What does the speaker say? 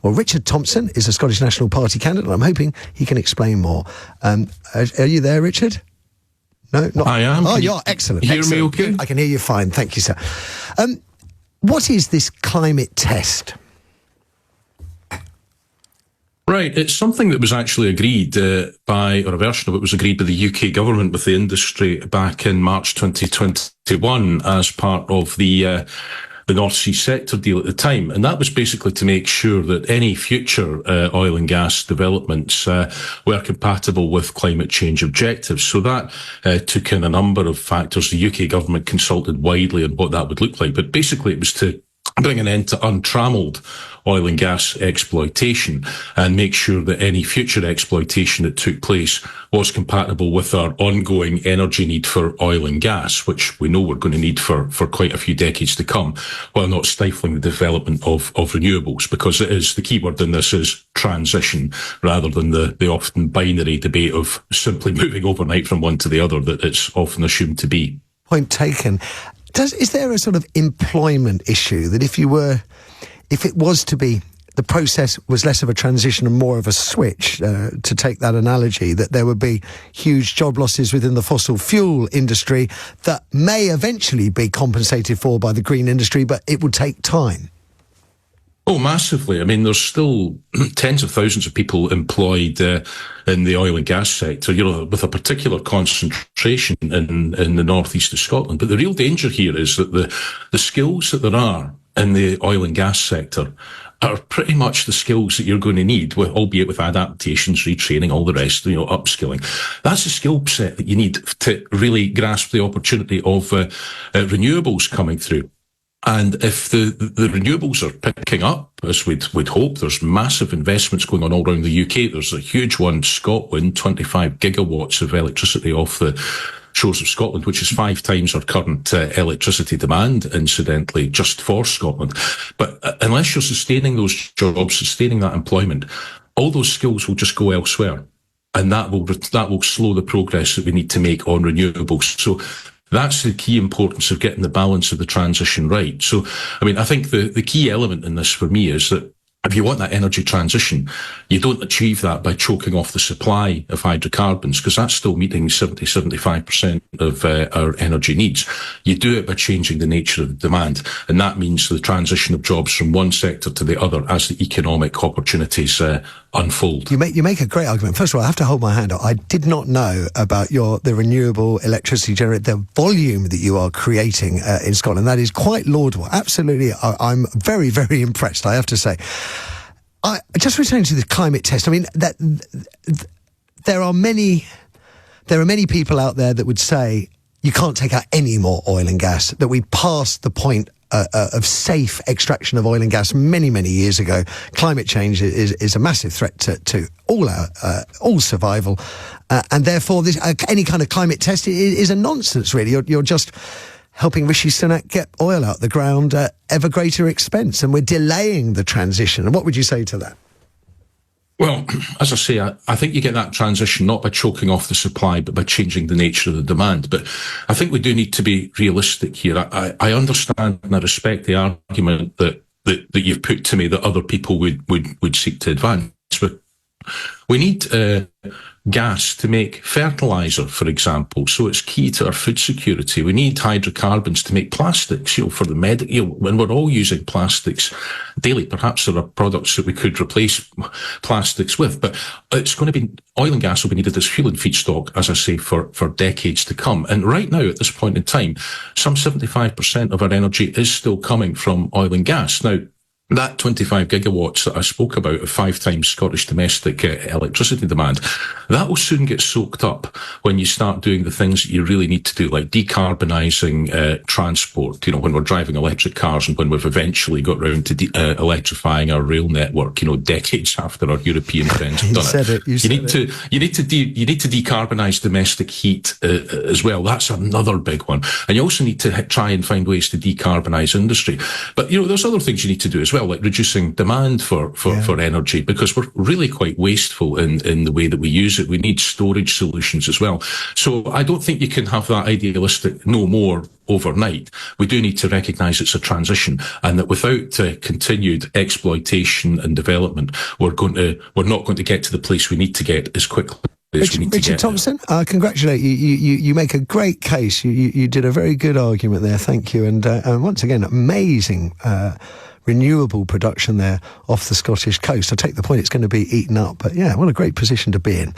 Well, Richard Thomson is a Scottish National Party candidate, and I'm hoping he can explain more. Are you there, Richard? No, not. I am. Oh, you're excellent. Hear excellent. me okay? I can hear you fine. Thank you, sir. What is this climate test? Right, it's something that was actually agreed or a version of it was agreed by the UK government with the industry back in March 2021 as part of the North Sea sector deal at the time. And that was basically to make sure that any future oil and gas developments were compatible with climate change objectives. So that took in a number of factors. The UK government consulted widely on what that would look like. But basically it was to bring an end to untrammelled oil and gas exploitation and make sure that any future exploitation that took place was compatible with our ongoing energy need for oil and gas, which we know we're going to need for quite a few decades to come, while not stifling the development of renewables, because it is, the key word in this is transition, rather than the often binary debate of simply moving overnight from one to the other that it's often assumed to be. Point taken. Is there a sort of employment issue that if it was to be, the process was less of a transition and more of a switch, to take that analogy, that there would be huge job losses within the fossil fuel industry that may eventually be compensated for by the green industry, but it would take time? Oh, massively. I mean, there's still tens of thousands of people employed in the oil and gas sector, with a particular concentration in the northeast of Scotland. But the real danger here is that the skills that there are in the oil and gas sector are pretty much the skills that you're going to need, albeit with adaptations, retraining, all the rest, upskilling. That's a skill set that you need to really grasp the opportunity of renewables coming through. And if the renewables are picking up, as we'd hope, there's massive investments going on all around the UK. There's a huge one, Scotland, 25 gigawatts of electricity off the shores of Scotland, which is 5 times our current electricity demand, incidentally, just for Scotland. But unless you're sustaining those jobs, sustaining that employment, all those skills will just go elsewhere. And that will slow the progress that we need to make on renewables. So that's the key importance of getting the balance of the transition right. So, I mean, I think the key element in this for me is that if you want that energy transition, you don't achieve that by choking off the supply of hydrocarbons, because that's still meeting 75% of our energy needs. You do it by changing the nature of the demand. And that means the transition of jobs from one sector to the other as the economic opportunities unfold. You make a great argument. First of all, I have to hold my hand up. I did not know about the renewable electricity generator, the volume that you are creating in Scotland. That is quite laudable. Absolutely. I'm very, very impressed, I have to say. Just returning to the climate test, I mean, there are many people out there that would say you can't take out any more oil and gas, that we passed the point of safe extraction of oil and gas many, many years ago. Climate change is a massive threat to all survival, and therefore any kind of climate test is a nonsense, really. You're just helping Rishi Sunak get oil out the ground at ever greater expense, and we're delaying the transition. And what would you say to that? Well, as I say, I think you get that transition not by choking off the supply, but by changing the nature of the demand. But I think we do need to be realistic here. I understand and I respect the argument that you've put to me that other people would seek to advance. But we need gas to make fertilizer, for example. So it's key to our food security. We need hydrocarbons to make plastics, for the when we're all using plastics daily, perhaps there are products that we could replace plastics with, but it's going to be, oil and gas will be needed as fuel and feedstock, as I say, for decades to come. And right now, at this point in time, some 75% of our energy is still coming from oil and gas. Now, that 25 gigawatts that I spoke about of 5 times Scottish domestic electricity demand, that will soon get soaked up when you start doing the things that you really need to do, like decarbonising transport, when we're driving electric cars and when we've eventually got round to electrifying our rail network, decades after our European friends have done it. You need to decarbonise domestic heat as well. That's another big one. And you also need to try and find ways to decarbonise industry. But, there's other things you need to do as well. well, like reducing demand for energy, because we're really quite wasteful in the way that we use it. We need storage solutions as well. So I don't think you can have that idealistic no more overnight. We do need to recognise it's a transition, and that without continued exploitation and development, we're not going to get to the place we need to get as quickly. Richard Thomson, I congratulate you. You make a great case. You did a very good argument there. Thank you. And once again, amazing renewable production there off the Scottish coast. I take the point it's going to be eaten up, but yeah, what a great position to be in.